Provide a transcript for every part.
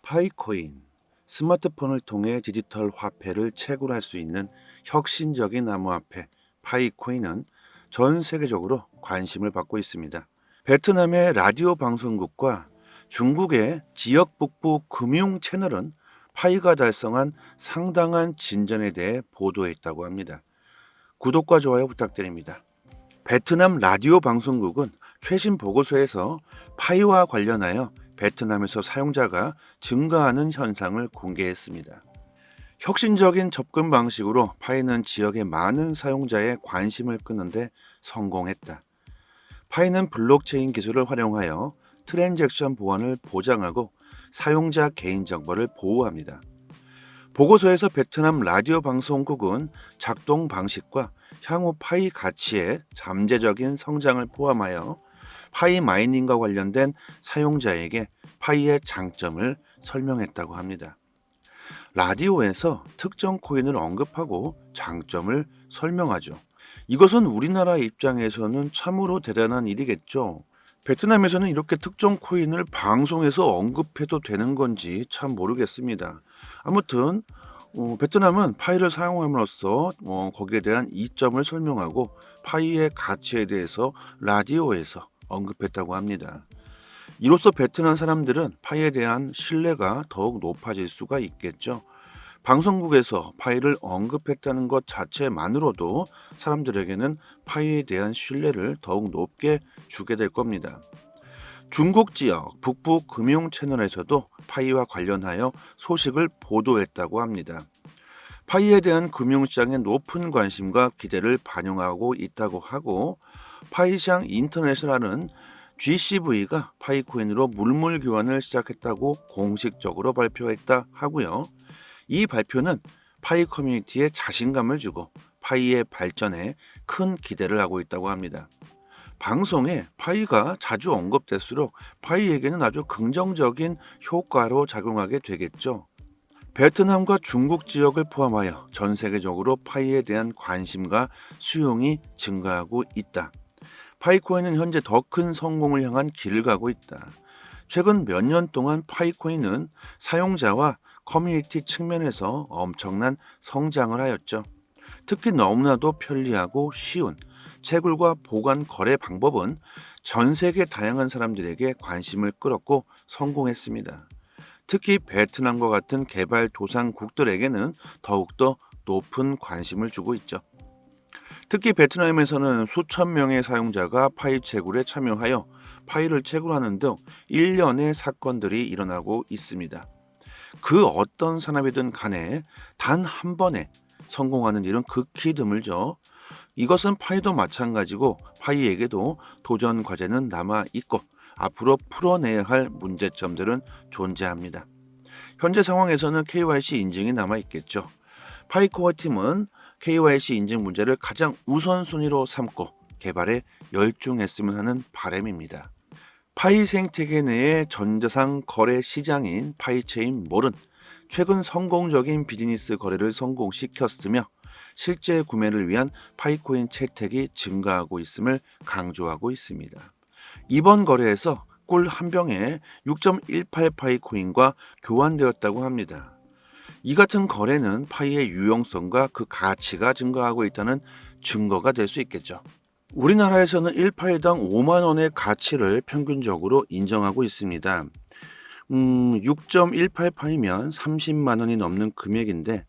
파이코인, 스마트폰을 통해 디지털 화폐를 채굴할 수 있는 혁신적인 암호화폐 파이코인은 전 세계적으로 관심을 받고 있습니다. 베트남의 라디오 방송국과 중국의 지역 북부 금융 채널은 파이가 달성한 상당한 진전에 대해 보도했다고 합니다. 구독과 좋아요 부탁드립니다. 베트남 라디오 방송국은 최신 보고서에서 파이와 관련하여 베트남에서 사용자가 증가하는 현상을 공개했습니다. 혁신적인 접근 방식으로 파이는 지역의 많은 사용자의 관심을 끄는데 성공했다. 파이는 블록체인 기술을 활용하여 트랜잭션 보안을 보장하고 사용자 개인정보를 보호합니다. 보고서에서 베트남 라디오 방송국은 작동 방식과 향후 파이 가치의 잠재적인 성장을 포함하여 파이 마이닝과 관련된 사용자에게 파이의 장점을 설명했다고 합니다. 라디오에서 특정 코인을 언급하고 장점을 설명하죠. 이것은 우리나라 입장에서는 참으로 대단한 일이겠죠. 베트남에서는 이렇게 특정 코인을 방송에서 언급해도 되는 건지 참 모르겠습니다. 아무튼 베트남은 파이를 사용함으로써 거기에 대한 이점을 설명하고 파이의 가치에 대해서 라디오에서 언급했다고 합니다. 이로써 베트남 사람들은 파이에 대한 신뢰가 더욱 높아질 수가 있겠죠. 방송국에서 파이를 언급했다는 것 자체만으로도 사람들에게는 파이에 대한 신뢰를 더욱 높게 주게 될 겁니다. 중국 지역 북부 금융 채널에서도 파이와 관련하여 소식을 보도했다고 합니다. 파이에 대한 금융시장의 높은 관심과 기대를 반영하고 있다고 하고, 파이샹 인터내셔널은 GCV가 파이코인으로 물물 교환을 시작했다고 공식적으로 발표했다 하고요. 이 발표는 파이 커뮤니티에 자신감을 주고 파이의 발전에 큰 기대를 하고 있다고 합니다. 방송에 파이가 자주 언급될수록 파이에게는 아주 긍정적인 효과로 작용하게 되겠죠. 베트남과 중국 지역을 포함하여 전 세계적으로 파이에 대한 관심과 수용이 증가하고 있다. 파이코인은 현재 더 큰 성공을 향한 길을 가고 있다. 최근 몇 년 동안 파이코인은 사용자와 커뮤니티 측면에서 엄청난 성장을 하였죠. 특히 너무나도 편리하고 쉬운 채굴과 보관 거래 방법은 전 세계 다양한 사람들에게 관심을 끌었고 성공했습니다. 특히 베트남과 같은 개발도상국들에게는 더욱더 높은 관심을 주고 있죠. 특히 베트남에서는 수천 명의 사용자가 파이 채굴에 참여하여 파이를 채굴하는 등 일련의 사건들이 일어나고 있습니다. 그 어떤 산업이든 간에 단 한 번에 성공하는 일은 극히 드물죠. 이것은 파이도 마찬가지고 파이에게도 도전 과제는 남아 있고 앞으로 풀어내야 할 문제점들은 존재합니다. 현재 상황에서는 KYC 인증이 남아 있겠죠. 파이코어 팀은 KYC 인증 문제를 가장 우선순위로 삼고 개발에 열중했으면 하는 바람입니다. 파이 생태계 내의 전자상 거래 시장인 파이체인몰은 최근 성공적인 비즈니스 거래를 성공시켰으며 실제 구매를 위한 파이코인 채택이 증가하고 있음을 강조하고 있습니다. 이번 거래에서 꿀 한 병에 6.18 파이코인과 교환되었다고 합니다. 이 같은 거래는 파이의 유용성과 그 가치가 증가하고 있다는 증거가 될 수 있겠죠. 우리나라에서는 1파이당 5만 원의 가치를 평균적으로 인정하고 있습니다. 6.18파이면 30만 원이 넘는 금액인데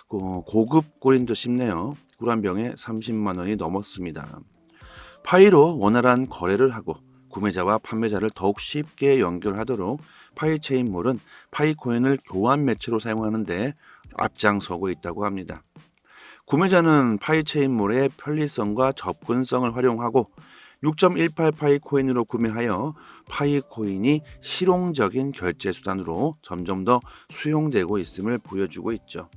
고급 꿀인 듯 싶네요. 꿀 한 병에 30만 원이 넘었습니다. 파이로 원활한 거래를 하고 구매자와 판매자를 더욱 쉽게 연결하도록 파이체인몰은 파이코인을 교환 매체로 사용하는데 앞장서고 있다고 합니다. 구매자는 파이체인몰의 편리성과 접근성을 활용하고 6.18 파이코인으로 구매하여 파이코인이 실용적인 결제 수단으로 점점 더 수용되고 있음을 보여주고 있죠.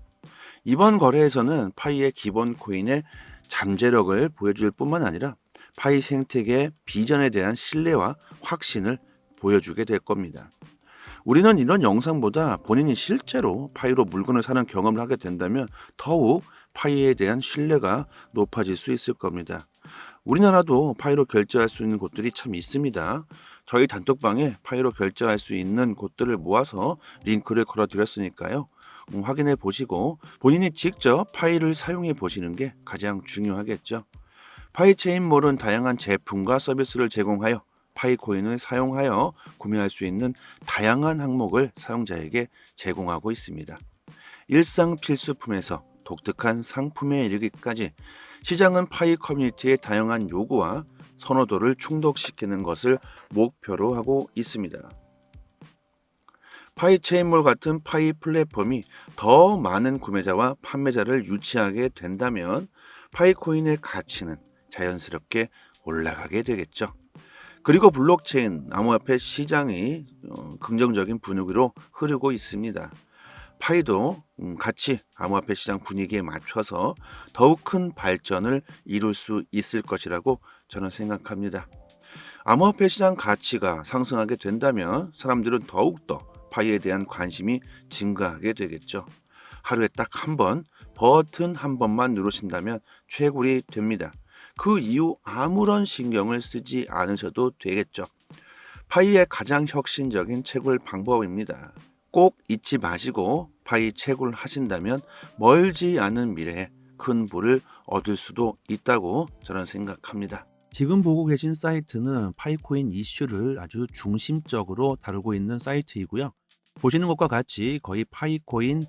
이번 거래에서는 파이의 기본 코인의 잠재력을 보여줄 뿐만 아니라 파이 생태계의 비전에 대한 신뢰와 확신을 보여주게 될 겁니다. 우리는 이런 영상보다 본인이 실제로 파이로 물건을 사는 경험을 하게 된다면 더욱 파이에 대한 신뢰가 높아질 수 있을 겁니다. 우리나라도 파이로 결제할 수 있는 곳들이 참 있습니다. 저희 단톡방에 파이로 결제할 수 있는 곳들을 모아서 링크를 걸어드렸으니까요. 확인해 보시고 본인이 직접 파이를 사용해 보시는 게 가장 중요하겠죠. 파이체인몰은 다양한 제품과 서비스를 제공하여 파이코인을 사용하여 구매할 수 있는 다양한 항목을 사용자에게 제공하고 있습니다. 일상 필수품에서 독특한 상품에 이르기까지 시장은 파이 커뮤니티의 다양한 요구와 선호도를 충족시키는 것을 목표로 하고 있습니다. 파이체인몰 같은 파이 플랫폼이 더 많은 구매자와 판매자를 유치하게 된다면 파이코인의 가치는 자연스럽게 올라가게 되겠죠. 그리고 블록체인 암호화폐 시장이 긍정적인 분위기로 흐르고 있습니다. 파이도 같이 암호화폐 시장 분위기에 맞춰서 더욱 큰 발전을 이룰 수 있을 것이라고 저는 생각합니다. 암호화폐 시장 가치가 상승하게 된다면 사람들은 더욱더 파이에 대한 관심이 증가하게 되겠죠. 하루에 딱 한 번, 버튼 한 번만 누르신다면 최고리 됩니다. 그 이후 아무런 신경을 쓰지 않으셔도 되겠죠. 파이의 가장 혁신적인 채굴 방법입니다. 꼭 잊지 마시고 파이 채굴 하신다면 멀지 않은 미래에 큰 부를 얻을 수도 있다고 저는 생각합니다. 지금 보고 계신 사이트는 파이코인 이슈를 아주 중심적으로 다루고 있는 사이트이고요. 보시는 것과 같이 거의 파이코인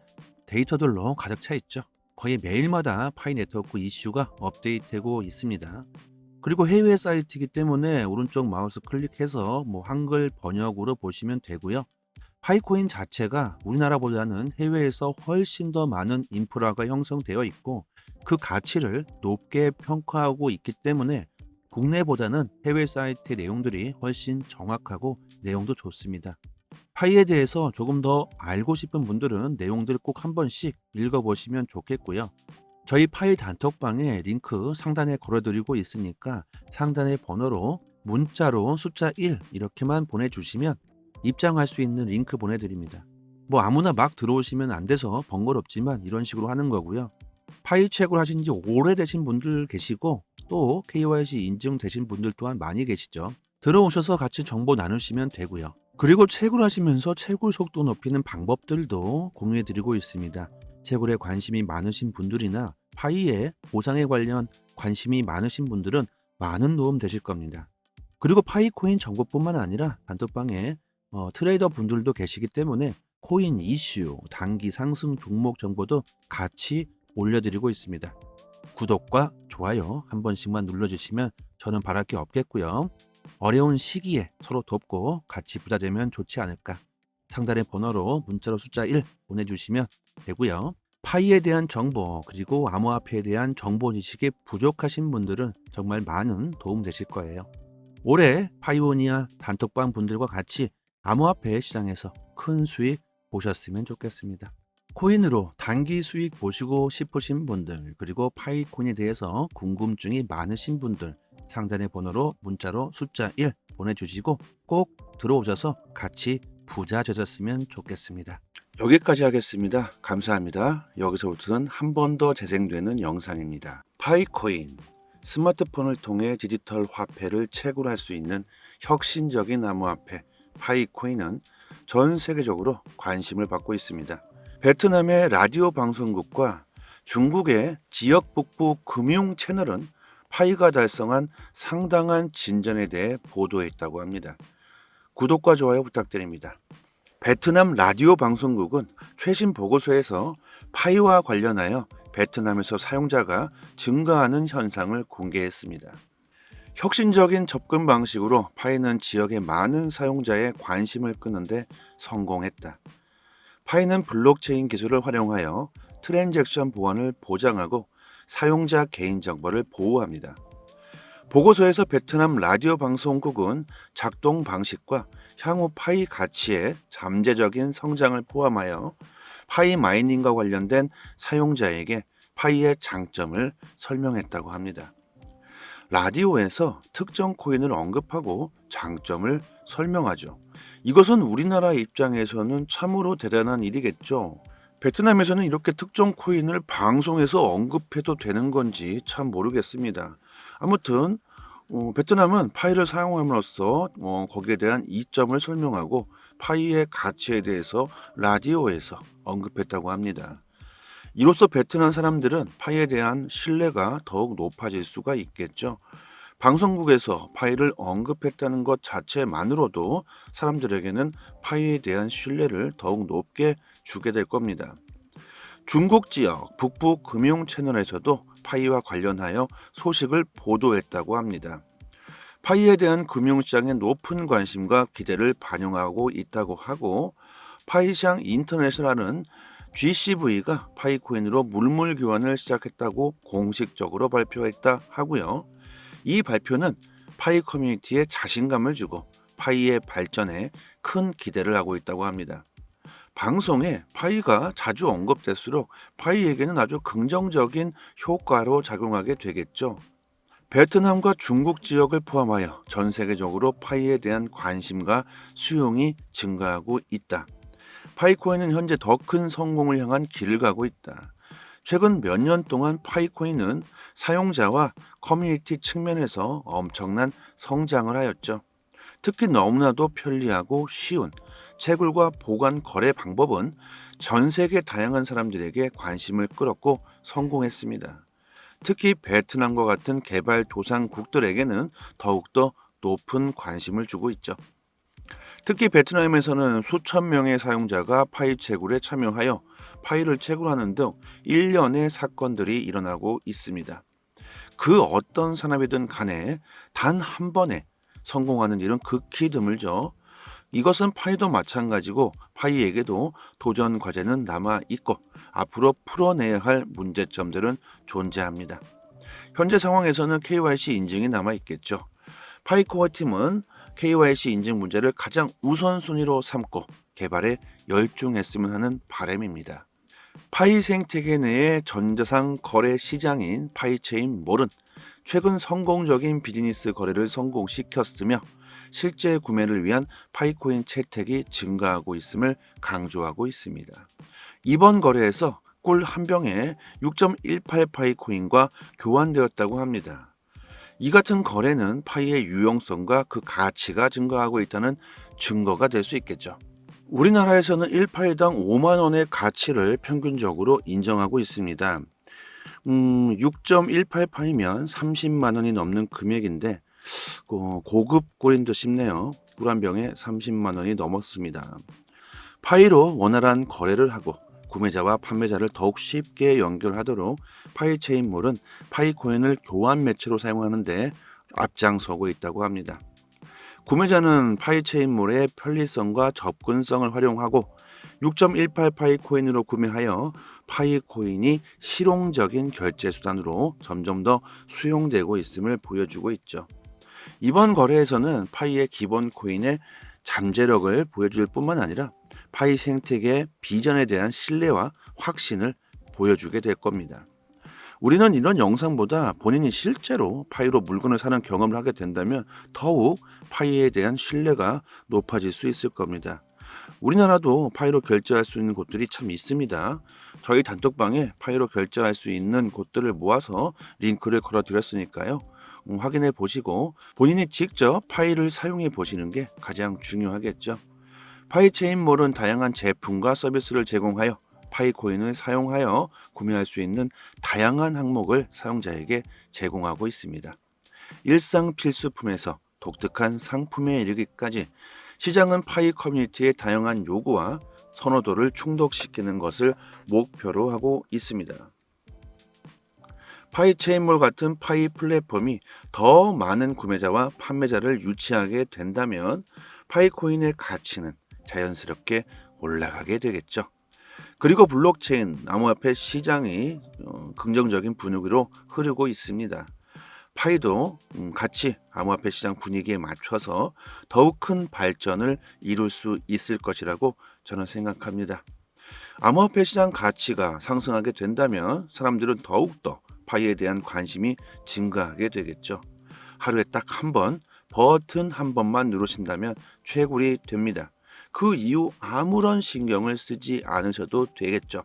데이터들로 가득 차 있죠. 거의 매일마다 파이 네트워크 이슈가 업데이트되고 있습니다. 그리고 해외 사이트이기 때문에 오른쪽 마우스 클릭해서 한글 번역으로 보시면 되고요. 파이코인 자체가 우리나라보다는 해외에서 훨씬 더 많은 인프라가 형성되어 있고 그 가치를 높게 평가하고 있기 때문에 국내보다는 해외 사이트의 내용들이 훨씬 정확하고 내용도 좋습니다. 파이에 대해서 조금 더 알고 싶은 분들은 내용들을 꼭 한 번씩 읽어보시면 좋겠고요. 저희 파이 단톡방에 링크 상단에 걸어드리고 있으니까 상단의 번호로 문자로 숫자 1 이렇게만 보내주시면 입장할 수 있는 링크 보내드립니다. 아무나 막 들어오시면 안 돼서 번거롭지만 이런 식으로 하는 거고요. 파이 채굴 하신 지 오래되신 분들 계시고 또 KYC 인증되신 분들 또한 많이 계시죠. 들어오셔서 같이 정보 나누시면 되고요. 그리고 채굴하시면서 채굴 속도 높이는 방법들도 공유해드리고 있습니다. 채굴에 관심이 많으신 분들이나 파이의 보상에 관련 관심이 많으신 분들은 많은 도움 되실 겁니다. 그리고 파이코인 정보뿐만 아니라 단톡방에 트레이더 분들도 계시기 때문에 코인 이슈, 단기 상승 종목 정보도 같이 올려드리고 있습니다. 구독과 좋아요 한 번씩만 눌러주시면 저는 바랄 게 없겠고요. 어려운 시기에 서로 돕고 같이 부자 되면 좋지 않을까. 상단의 번호로 문자로 숫자 1 보내주시면 되고요. 파이에 대한 정보 그리고 암호화폐에 대한 정보 지식이 부족하신 분들은 정말 많은 도움 되실 거예요. 올해 파이오니아 단톡방 분들과 같이 암호화폐 시장에서 큰 수익 보셨으면 좋겠습니다. 코인으로 단기 수익 보시고 싶으신 분들 그리고 파이코인에 대해서 궁금증이 많으신 분들 상단의 번호로 문자로 숫자 1 보내주시고 꼭 들어오셔서 같이 부자 되셨으면 좋겠습니다. 여기까지 하겠습니다. 감사합니다. 여기서부터는 한 번 더 재생되는 영상입니다. 파이코인, 스마트폰을 통해 디지털 화폐를 채굴할 수 있는 혁신적인 암호화폐 파이코인은 전 세계적으로 관심을 받고 있습니다. 베트남의 라디오 방송국과 중국의 지역 북부 금융 채널은 파이가 달성한 상당한 진전에 대해 보도했다고 합니다. 구독과 좋아요 부탁드립니다. 베트남 라디오 방송국은 최신 보고서에서 파이와 관련하여 베트남에서 사용자가 증가하는 현상을 공개했습니다. 혁신적인 접근 방식으로 파이는 지역의 많은 사용자의 관심을 끄는데 성공했다. 파이는 블록체인 기술을 활용하여 트랜잭션 보안을 보장하고 사용자 개인정보를 보호합니다. 보고서에서 베트남 라디오 방송국은 작동 방식과 향후 파이 가치의 잠재적인 성장을 포함하여 파이 마이닝과 관련된 사용자에게 파이의 장점을 설명했다고 합니다. 라디오에서 특정 코인을 언급하고 장점을 설명하죠. 이것은 우리나라 입장에서는 참으로 대단한 일이겠죠. 베트남에서는 이렇게 특정 코인을 방송에서 언급해도 되는 건지 참 모르겠습니다. 아무튼 베트남은 파이를 사용함으로써 거기에 대한 이점을 설명하고 파이의 가치에 대해서 라디오에서 언급했다고 합니다. 이로써 베트남 사람들은 파이에 대한 신뢰가 더욱 높아질 수가 있겠죠. 방송국에서 파이를 언급했다는 것 자체만으로도 사람들에게는 파이에 대한 신뢰를 더욱 높게 주게 될 겁니다. 중국 지역 북부 금융 채널에서도 파이와 관련하여 소식을 보도했다고 합니다. 파이에 대한 금융시장의 높은 관심과 기대를 반영하고 있다고 하고, 파이샹 인터내셔널은 GCV가 파이코인으로 물물 교환을 시작했다고 공식적으로 발표했다 하고요. 이 발표는 파이 커뮤니티에 자신감을 주고 파이의 발전에 큰 기대를 하고 있다고 합니다. 방송에 파이가 자주 언급될수록 파이에게는 아주 긍정적인 효과로 작용하게 되겠죠. 베트남과 중국 지역을 포함하여 전 세계적으로 파이에 대한 관심과 수용이 증가하고 있다. 파이코인은 현재 더 큰 성공을 향한 길을 가고 있다. 최근 몇 년 동안 파이코인은 사용자와 커뮤니티 측면에서 엄청난 성장을 하였죠. 특히 너무나도 편리하고 쉬운 채굴과 보관 거래 방법은 전 세계 다양한 사람들에게 관심을 끌었고 성공했습니다. 특히 베트남과 같은 개발도상국들에게는 더욱더 높은 관심을 주고 있죠. 특히 베트남에서는 수천 명의 사용자가 파이 채굴에 참여하여 파이를 채굴하는 등 일련의 사건들이 일어나고 있습니다. 그 어떤 산업이든 간에 단 한 번에 성공하는 일은 극히 드물죠. 이것은 파이도 마찬가지고 파이에게도 도전 과제는 남아 있고 앞으로 풀어내야 할 문제점들은 존재합니다. 현재 상황에서는 KYC 인증이 남아 있겠죠. 파이코어 팀은 KYC 인증 문제를 가장 우선순위로 삼고 개발에 열중했으면 하는 바람입니다. 파이 생태계 내의 전자상 거래 시장인 파이체인몰은 최근 성공적인 비즈니스 거래를 성공시켰으며 실제 구매를 위한 파이코인 채택이 증가하고 있음을 강조하고 있습니다. 이번 거래에서 꿀 한 병에 6.18 파이코인과 교환되었다고 합니다. 이 같은 거래는 파이의 유용성과 그 가치가 증가하고 있다는 증거가 될 수 있겠죠. 우리나라에서는 1파이당 5만 원의 가치를 평균적으로 인정하고 있습니다. 6.18파이면 30만 원이 넘는 금액인데 고급 꿀인 듯 싶네요. 꿀 한 병에 30만 원이 넘었습니다. 파이로 원활한 거래를 하고 구매자와 판매자를 더욱 쉽게 연결하도록 파이체인몰은 파이코인을 교환 매체로 사용하는데 앞장서고 있다고 합니다. 구매자는 파이체인몰의 편리성과 접근성을 활용하고 6.18 파이코인으로 구매하여 파이코인이 실용적인 결제 수단으로 점점 더 수용되고 있음을 보여주고 있죠. 이번 거래에서는 파이의 기본 코인의 잠재력을 보여줄 뿐만 아니라 파이 생태계의 비전에 대한 신뢰와 확신을 보여주게 될 겁니다. 우리는 이런 영상보다 본인이 실제로 파이로 물건을 사는 경험을 하게 된다면 더욱 파이에 대한 신뢰가 높아질 수 있을 겁니다. 우리나라도 파이로 결제할 수 있는 곳들이 참 있습니다. 저희 단톡방에 파이로 결제할 수 있는 곳들을 모아서 링크를 걸어 드렸으니까요. 확인해 보시고 본인이 직접 파이를 사용해 보시는 게 가장 중요하겠죠. 파이체인몰은 다양한 제품과 서비스를 제공하여 파이코인을 사용하여 구매할 수 있는 다양한 항목을 사용자에게 제공하고 있습니다. 일상 필수품에서 독특한 상품에 이르기까지 시장은 파이 커뮤니티의 다양한 요구와 선호도를 충족시키는 것을 목표로 하고 있습니다. 파이체인몰 같은 파이 플랫폼이 더 많은 구매자와 판매자를 유치하게 된다면 파이코인의 가치는 자연스럽게 올라가게 되겠죠. 그리고 블록체인, 암호화폐 시장이 긍정적인 분위기로 흐르고 있습니다. 파이도 같이 암호화폐 시장 분위기에 맞춰서 더욱 큰 발전을 이룰 수 있을 것이라고 저는 생각합니다. 암호화폐 시장 가치가 상승하게 된다면 사람들은 더욱더 파이에 대한 관심이 증가하게 되겠죠. 하루에 딱 한 번, 버튼 한 번만 누르신다면 채굴이 됩니다. 그 이후 아무런 신경을 쓰지 않으셔도 되겠죠.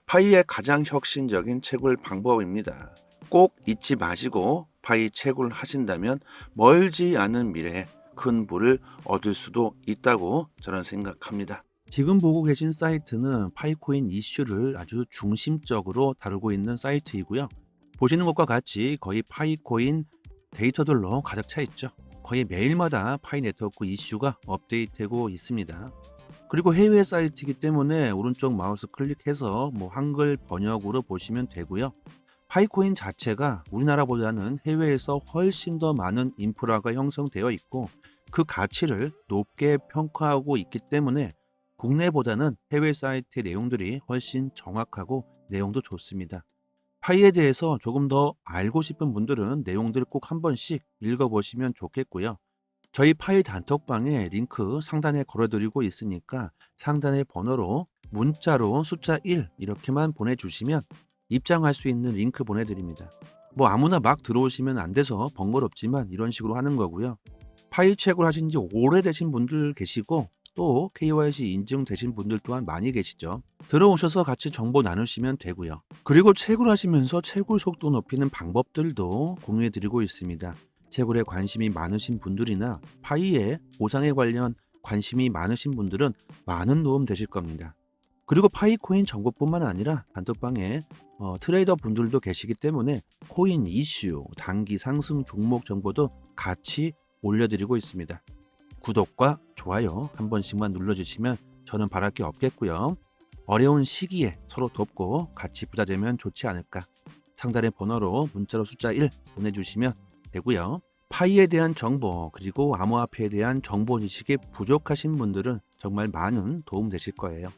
파이의 가장 혁신적인 채굴 방법입니다. 꼭 잊지 마시고 파이 채굴을 하신다면 멀지 않은 미래에 큰 부를 얻을 수도 있다고 저는 생각합니다. 지금 보고 계신 사이트는 파이코인 이슈를 아주 중심적으로 다루고 있는 사이트이고요. 보시는 것과 같이 거의 파이코인 데이터들로 가득 차 있죠. 거의 매일마다 파이 네트워크 이슈가 업데이트되고 있습니다. 그리고 해외 사이트이기 때문에 오른쪽 마우스 클릭해서 한글 번역으로 보시면 되고요. 파이코인 자체가 우리나라보다는 해외에서 훨씬 더 많은 인프라가 형성되어 있고 그 가치를 높게 평가하고 있기 때문에 국내보다는 해외 사이트의 내용들이 훨씬 정확하고 내용도 좋습니다. 파이에 대해서 조금 더 알고 싶은 분들은 내용들을 꼭 한 번씩 읽어보시면 좋겠고요. 저희 파이 단톡방에 링크 상단에 걸어드리고 있으니까 상단의 번호로 문자로 숫자 1 이렇게만 보내주시면 입장할 수 있는 링크 보내드립니다. 아무나 막 들어오시면 안 돼서 번거롭지만 이런 식으로 하는 거고요. 파이 채굴 하신 지 오래되신 분들 계시고 또 KYC 인증되신 분들 또한 많이 계시죠. 들어오셔서 같이 정보 나누시면 되고요. 그리고 채굴하시면서 채굴 속도 높이는 방법들도 공유해 드리고 있습니다. 채굴에 관심이 많으신 분들이나 파이의 보상에 관련 관심이 많으신 분들은 많은 도움 되실 겁니다. 그리고 파이코인 정보뿐만 아니라 단톡방에 트레이더 분들도 계시기 때문에 코인 이슈, 단기 상승 종목 정보도 같이 올려드리고 있습니다. 구독과 좋아요 한 번씩만 눌러주시면 저는 바랄 게 없겠고요. 어려운 시기에 서로 돕고 같이 부자 되면 좋지 않을까. 상단의 번호로 문자로 숫자 1 보내주시면 되고요. 파이에 대한 정보 그리고 암호화폐에 대한 정보 지식이 부족하신 분들은 정말 많은 도움 되실 거예요.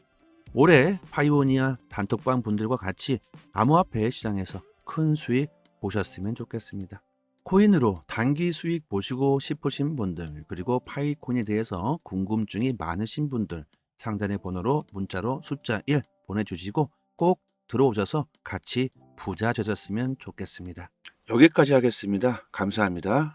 올해 파이오니아 단톡방 분들과 같이 암호화폐 시장에서 큰 수익 보셨으면 좋겠습니다. 코인으로 단기 수익 보시고 싶으신 분들 그리고 파이코인에 대해서 궁금증이 많으신 분들 상단의 번호로 문자로 숫자 1 보내주시고 꼭 들어오셔서 같이 부자 되셨으면 좋겠습니다. 여기까지 하겠습니다. 감사합니다.